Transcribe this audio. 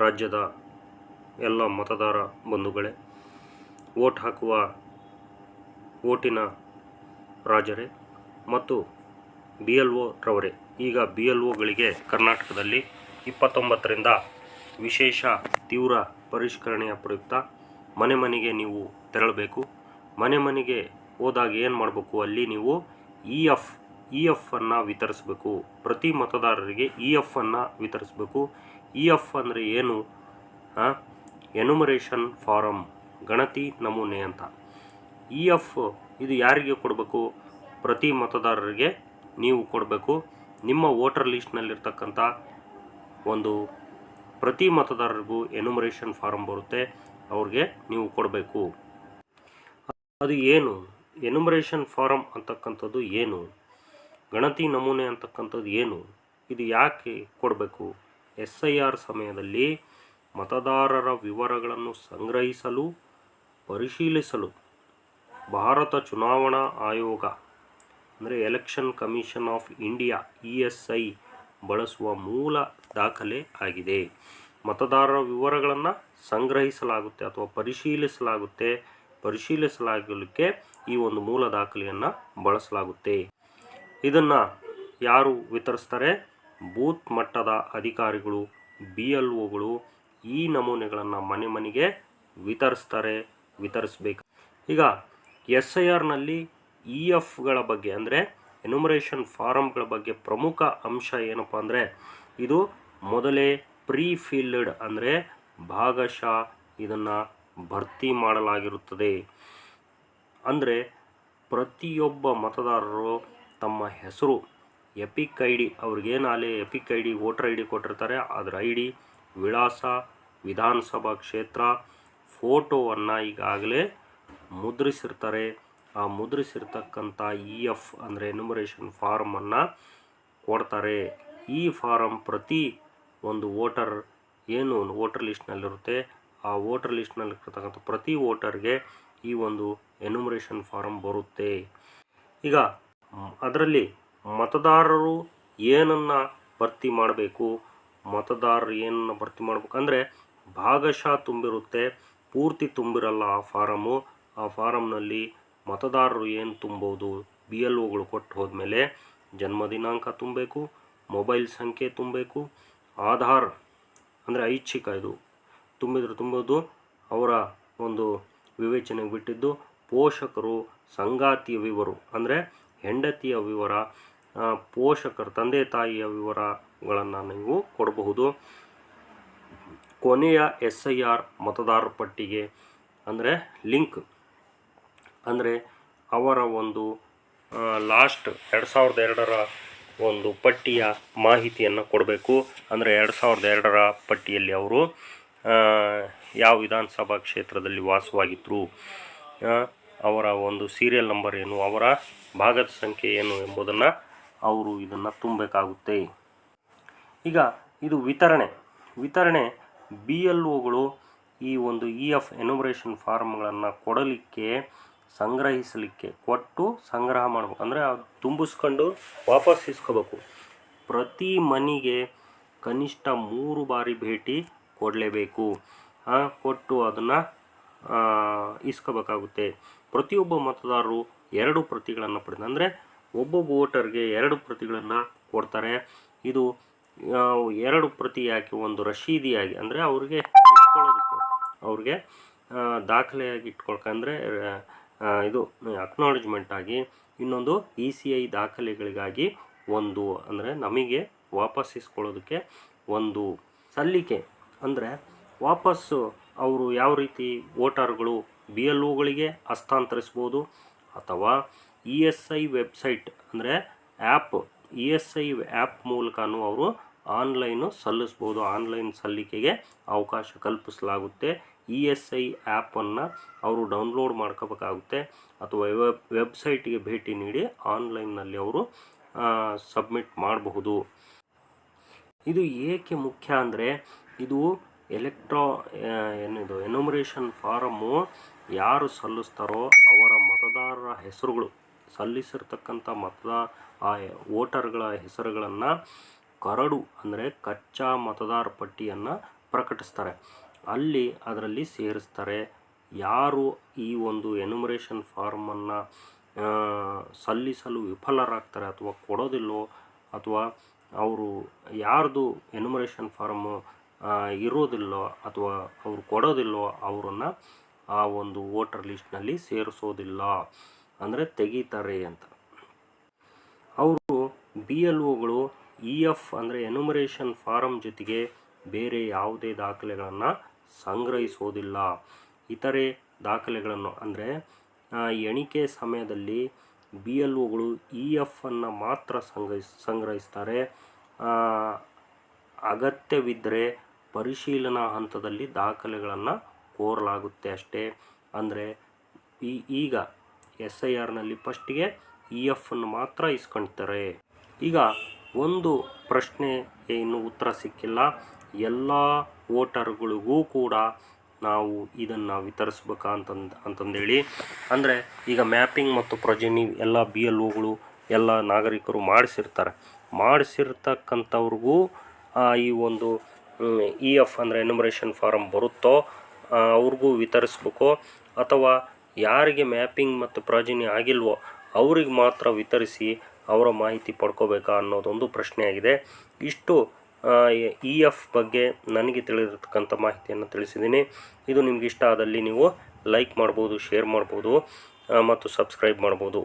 ರಾಜ್ಯದ ಎಲ್ಲ ಮತದಾರ ಬಂಧುಗಳೇ, ವೋಟ್ ಹಾಕುವ ವೋಟಿನ ರಾಜರೇ ಮತ್ತು BLO ರವರೇ, ಈಗ BLOಗಳಿಗೆ ಕರ್ನಾಟಕದಲ್ಲಿ 29ರಿಂದ ವಿಶೇಷ ತೀವ್ರ ಪರಿಷ್ಕರಣೆಯ ಪ್ರಯುಕ್ತ ಮನೆ ಮನೆಗೆ ನೀವು ತೆರಳಬೇಕು. ಮನೆ ಮನೆಗೆ ಹೋದಾಗ ಏನು ಮಾಡಬೇಕು, ಅಲ್ಲಿ ನೀವು EF ಅನ್ನು ವಿತರಿಸಬೇಕು. ಪ್ರತಿ ಮತದಾರರಿಗೆ EF ಅನ್ನು ವಿತರಿಸಬೇಕು. EF ಅಂದರೆ ಏನು? ಎನ್ಯುಮರೇಷನ್ ಫಾರಮ್, ಗಣತಿ ನಮೂನೆ ಅಂತ. EF ಇದು ಯಾರಿಗೆ ಕೊಡಬೇಕು? ಪ್ರತಿ ಮತದಾರರಿಗೆ ನೀವು ಕೊಡಬೇಕು. ನಿಮ್ಮ ವೋಟರ್ ಲಿಸ್ಟ್ನಲ್ಲಿರ್ತಕ್ಕಂಥ ಒಂದು ಪ್ರತಿ ಮತದಾರರಿಗೂ ಎನ್ಯುಮರೇಷನ್ ಫಾರಮ್ ಬರುತ್ತೆ, ಅವ್ರಿಗೆ ನೀವು ಕೊಡಬೇಕು. ಅದು ಏನು ಎನ್ಯುಮರೇಷನ್ ಫಾರಮ್ ಅಂತಕ್ಕಂಥದ್ದು? ಏನು ಗಣತಿ ನಮೂನೆ ಅಂತಕ್ಕಂಥದ್ದು? ಏನು ಇದು? ಯಾಕೆ ಕೊಡಬೇಕು? SIR ಸಮಯದಲ್ಲಿ ಮತದಾರರ ವಿವರಗಳನ್ನು ಸಂಗ್ರಹಿಸಲು, ಪರಿಶೀಲಿಸಲು ಭಾರತ ಚುನಾವಣಾ ಆಯೋಗ ಅಂದರೆ election commission of India ESI ಬಳಸುವ ಮೂಲ ದಾಖಲೆ ಆಗಿದೆ. ಮತದಾರರ ವಿವರಗಳನ್ನು ಸಂಗ್ರಹಿಸಲಾಗುತ್ತೆ ಅಥವಾ ಪರಿಶೀಲಿಸಲಾಗಲಿಕ್ಕೆ ಈ ಒಂದು ಮೂಲ ದಾಖಲೆಯನ್ನು ಬಳಸಲಾಗುತ್ತೆ. ಇದನ್ನು ಯಾರು ವಿತರಿಸ್ತಾರೆ? ಬೂತ್ ಮಟ್ಟದ ಅಧಿಕಾರಿಗಳು, BLOಗಳು ಈ ನಮೂನೆಗಳನ್ನು ಮನೆ ಮನೆಗೆ ವಿತರಿಸಬೇಕು. ಈಗ SIRನಲ್ಲಿ EFಗಳ ಬಗ್ಗೆ ಅಂದರೆ ಎನ್ಯುಮರೇಷನ್ ಫಾರಮ್ಗಳ ಬಗ್ಗೆ ಪ್ರಮುಖ ಅಂಶ ಏನಪ್ಪ ಅಂದರೆ, ಇದು ಮೊದಲೇ ಪ್ರೀಫಿಲ್ಡ್ ಅಂದರೆ ಭಾಗಶಃ ಇದನ್ನು ಭರ್ತಿ ಮಾಡಲಾಗಿರುತ್ತದೆ. ಅಂದರೆ ಪ್ರತಿಯೊಬ್ಬ ಮತದಾರರು ತಮ್ಮ ಹೆಸರು, ಎಪಿಕ್ ID, ಅವ್ರಿಗೇನಾಗಲಿ ಎಪಿಕ್ ID, ವೋಟರ್ ID ಕೊಟ್ಟಿರ್ತಾರೆ, ಅದರ ID, ವಿಳಾಸ, ವಿಧಾನಸಭಾ ಕ್ಷೇತ್ರ, ಫೋಟೋವನ್ನು ಈಗಾಗಲೇ ಮುದ್ರಿಸಿರ್ತಾರೆ. ಆ ಮುದ್ರಿಸಿರ್ತಕ್ಕಂಥ EF ಅಂದರೆ ಎನ್ಯುಮರೇಷನ್ ಫಾರಮನ್ನು ಕೊಡ್ತಾರೆ. ಈ ಫಾರಮ್ ಪ್ರತಿ ಒಂದು ವೋಟರ್ ಲಿಸ್ಟ್ನಲ್ಲಿರುತ್ತೆ. ಆ ವೋಟರ್ ಲಿಸ್ಟ್ನಲ್ಲಿರ್ತಕ್ಕಂಥ ಪ್ರತಿ ವೋಟರ್ಗೆ ಈ ಒಂದು ಎನ್ಯುಮರೇಷನ್ ಫಾರಮ್ ಬರುತ್ತೆ. ಈಗ ಅದರಲ್ಲಿ ಮತದಾರರು ಏನನ್ನು ಭರ್ತಿ ಮಾಡಬೇಕು? ಅಂದರೆ ಭಾಗಶಃ ತುಂಬಿರುತ್ತೆ, ಪೂರ್ತಿ ತುಂಬಿರಲ್ಲ ಆ ಫಾರಮು. ಆ ಫಾರಮ್ನಲ್ಲಿ ಮತದಾರರು ಏನು ತುಂಬೋದು? BLOಗಳು ಕೊಟ್ಟು ಹೋದ್ಮೇಲೆ ಜನ್ಮ ದಿನಾಂಕ ತುಂಬಬೇಕು, ಮೊಬೈಲ್ ಸಂಖ್ಯೆ ತುಂಬಬೇಕು, ಆಧಾರ್ ಅಂದರೆ ಐಚ್ಛಿಕ ಇದು ತುಂಬೋದು, ಅವರ ಒಂದು ವಿವೇಚನೆಗೆ ಬಿಟ್ಟಿದ್ದು, ಪೋಷಕರು, ಸಂಗಾತಿಯ ವಿವರ ಅಂದರೆ ಹೆಂಡತಿಯ ವಿವರ, ಪೋಷಕರು ತಂದೆ ತಾಯಿಯ ವಿವರಗಳನ್ನು ನೀವು ಕೊಡಬಹುದು. ಕೊನೆಯ SIR ಮತದಾರರ ಪಟ್ಟಿಗೆ ಅಂದರೆ ಲಿಂಕ್ ಅಂದರೆ ಅವರ ಒಂದು ಲಾಸ್ಟ್ 2002ರ ಒಂದು ಪಟ್ಟಿಯ ಮಾಹಿತಿಯನ್ನು ಕೊಡಬೇಕು. ಅಂದರೆ 2002ರ ಪಟ್ಟಿಯಲ್ಲಿ ಅವರು ಯಾವ ವಿಧಾನಸಭಾ ಕ್ಷೇತ್ರದಲ್ಲಿ ವಾಸವಾಗಿದ್ದರು, ಅವರ ಒಂದು ಸೀರಿಯಲ್ ನಂಬರ್ ಏನು, ಅವರ ಭಾಗದ ಸಂಖ್ಯೆ ಏನು ಎಂಬುದನ್ನು ಅವರು ಇದನ್ನು ತುಂಬಬೇಕಾಗುತ್ತೆ. ಈಗ ಇದು ವಿತರಣೆ BLOಗಳು ಈ ಒಂದು EF ಎನ್ಯುಮರೇಷನ್ ಫಾರ್ಮ್ಗಳನ್ನು ಸಂಗ್ರಹಿಸಲಿಕ್ಕೆ ಕೊಟ್ಟು ಸಂಗ್ರಹ ಮಾಡಬೇಕು. ಅಂದರೆ ತುಂಬಿಸ್ಕೊಂಡು ವಾಪಸ್ ಇಸ್ಕೋಬೇಕು. ಪ್ರತಿ ಮನೆಗೆ ಕನಿಷ್ಠ 3 ಬಾರಿ ಭೇಟಿ ಕೊಡಲೇಬೇಕು. ಕೊಟ್ಟು ಅದನ್ನು ಇಸ್ಕೋಬೇಕಾಗುತ್ತೆ. ಪ್ರತಿಯೊಬ್ಬ ಮತದಾರರು 2 ಪ್ರತಿಗಳನ್ನು ಅಂದರೆ ಒಬ್ಬೊಬ್ಬ ವೋಟರ್ಗೆ 2 ಪ್ರತಿಗಳನ್ನು ಕೊಡ್ತಾರೆ. ಇದು 2 ಪ್ರತಿ ಯಾಕೆ? ಒಂದು ರಶೀದಿಯಾಗಿ ಅಂದರೆ ಅವ್ರಿಗೆ ದಾಖಲೆಯಾಗಿ ಇಟ್ಕೊಳ್ಕಂದ್ರೆ ಇದು ಅಕ್ನಾಲಜ್ಮೆಂಟ್ ಆಗಿ, ಇನ್ನೊಂದು ECI ದಾಖಲೆಗಳಿಗಾಗಿ ಒಂದು ಅಂದರೆ ನಮಗೆ ವಾಪಸ್ ಇಸ್ಕೊಳ್ಳೋದಕ್ಕೆ ಒಂದು ಸಲ್ಲಿಕೆ. ಅಂದರೆ ವಾಪಸ್ಸು ಅವರು ಯಾವ ರೀತಿ ವೋಟರ್ಗಳು BLOಗಳಿಗೆ ಹಸ್ತಾಂತರಿಸ್ಬೋದು ಅಥವಾ ESI ವೆಬ್ಸೈಟ್ ಅಂದರೆ ESI ಆ್ಯಪ್ ಮೂಲಕನೂ ಅವರು ಆನ್ಲೈನು ಸಲ್ಲಿಸ್ಬೋದು. ಆನ್ಲೈನ್ ಸಲ್ಲಿಕೆಗೆ ಅವಕಾಶ ಕಲ್ಪಿಸಲಾಗುತ್ತೆ. ESI ಆ್ಯಪನ್ನು ಅವರು ಡೌನ್ಲೋಡ್ ಮಾಡ್ಕೋಬೇಕಾಗುತ್ತೆ ಅಥವಾ ವೆಬ್ಸೈಟಿಗೆ ಭೇಟಿ ನೀಡಿ ಆನ್ಲೈನ್ನಲ್ಲಿ ಅವರು ಸಬ್ಮಿಟ್ ಮಾಡಬಹುದು. ಇದು ಏಕೆ ಮುಖ್ಯ ಅಂದರೆ, ಇದು ಎನ್ಯುಮರೇಷನ್ ಫಾರಮ್ಮು ಯಾರು ಸಲ್ಲಿಸ್ತಾರೋ ಅವರ ಮತದಾರರ ಹೆಸರುಗಳು, ಸಲ್ಲಿಸಿರ್ತಕ್ಕಂಥ ವೋಟರ್ಗಳ ಹೆಸರುಗಳನ್ನು ಕರಡು ಅಂದರೆ ಕಚ್ಚಾ ಮತದಾರ ಪಟ್ಟಿಯನ್ನು ಪ್ರಕಟಿಸ್ತಾರೆ, ಅಲ್ಲಿ ಅದರಲ್ಲಿ ಸೇರಿಸ್ತಾರೆ. ಯಾರು ಈ ಒಂದು ಎನ್ಯುಮರೇಷನ್ ಫಾರ್ಮನ್ನು ಸಲ್ಲಿಸಲು ವಿಫಲರಾಗ್ತಾರೆ ಅಥವಾ ಕೊಡೋದಿಲ್ಲೋ, ಅಥವಾ ಅವರು ಯಾರ್ದು ಎನ್ಯುಮರೇಷನ್ ಫಾರ್ಮು ಇರೋದಿಲ್ಲೋ ಅಥವಾ ಅವರು ಕೊಡೋದಿಲ್ಲೋ ಅವರನ್ನು ಆ ಒಂದು ವೋಟರ್ ಲಿಸ್ಟ್ನಲ್ಲಿ ಸೇರಿಸೋದಿಲ್ಲ, ಅಂದರೆ ತೆಗಿತಾರೆ ಅಂತ. ಅವರು BLOಗಳು EF ಅಂದರೆ ಎನ್ಯುಮರೇಷನ್ ಫಾರಮ್ ಜೊತೆಗೆ ಬೇರೆ ಯಾವುದೇ ದಾಖಲೆಗಳನ್ನು ಸಂಗ್ರಹಿಸೋದಿಲ್ಲ. ಇತರೆ ದಾಖಲೆಗಳನ್ನು ಅಂದರೆ ಎಣಿಕೆ ಸಮಯದಲ್ಲಿ BLOಗಳು EF ಅನ್ನು ಮಾತ್ರ ಸಂಗ್ರಹಿಸ್ತಾರೆ. ಅಗತ್ಯವಿದ್ದರೆ ಪರಿಶೀಲನಾ ಹಂತದಲ್ಲಿ ದಾಖಲೆಗಳನ್ನು ಕೋರಲಾಗುತ್ತೆ ಅಷ್ಟೇ. ಅಂದರೆ ಈಗ SIRನಲ್ಲಿ ಫಸ್ಟಿಗೆ EF ಅನ್ನು ಮಾತ್ರ ಇಸ್ಕೊಳ್ತಾರೆ. ಈಗ ಒಂದು ಪ್ರಶ್ನೆಗೆ ಇನ್ನೂ ಉತ್ತರ ಸಿಕ್ಕಿಲ್ಲ. ಎಲ್ಲ ವೋಟರ್ಗಳಿಗೂ ಕೂಡ ನಾವು ಇದನ್ನು ವಿತರಿಸ್ಬೇಕಾ ಅಂತಂದೇಳಿ. ಅಂದರೆ ಈಗ ಮ್ಯಾಪಿಂಗ್ ಮತ್ತು ಪ್ರೊಜೆನಿ ಎಲ್ಲ BLOಗಳು ಎಲ್ಲ ನಾಗರಿಕರು ಮಾಡಿಸಿರ್ತಕ್ಕಂಥವ್ರಿಗೂ ಈ ಒಂದು EF ಅಂದರೆ ಎನ್ಯುಮರೇಷನ್ ಫಾರಮ್ ಬರುತ್ತೋ ಅವ್ರಿಗೂ ವಿತರಿಸ್ಬೇಕೋ, ಅಥವಾ ಯಾರಿಗೆ ಮ್ಯಾಪಿಂಗ್ ಮತ್ತು ಪ್ರೊಜೆನಿ ಆಗಿಲ್ವೋ ಅವ್ರಿಗೆ ಮಾತ್ರ ವಿತರಿಸಿ ಅವರ ಮಾಹಿತಿ ಪಡ್ಕೋಬೇಕಾ ಅನ್ನೋದೊಂದು ಪ್ರಶ್ನೆಯಾಗಿದೆ. ಇಷ್ಟು EF ಬಗ್ಗೆ ನನಗೆ ತಿಳಿದಿರ್ತಕ್ಕಂಥ ಮಾಹಿತಿಯನ್ನು ತಿಳಿಸಿದ್ದೀನಿ. ಇದು ನಿಮ್ಗೆ ಇಷ್ಟ ಆದಲ್ಲಿ ನೀವು ಲೈಕ್ ಮಾಡ್ಬೋದು, ಶೇರ್ ಮಾಡ್ಬೋದು ಮತ್ತು ಸಬ್ಸ್ಕ್ರೈಬ್ ಮಾಡ್ಬೋದು.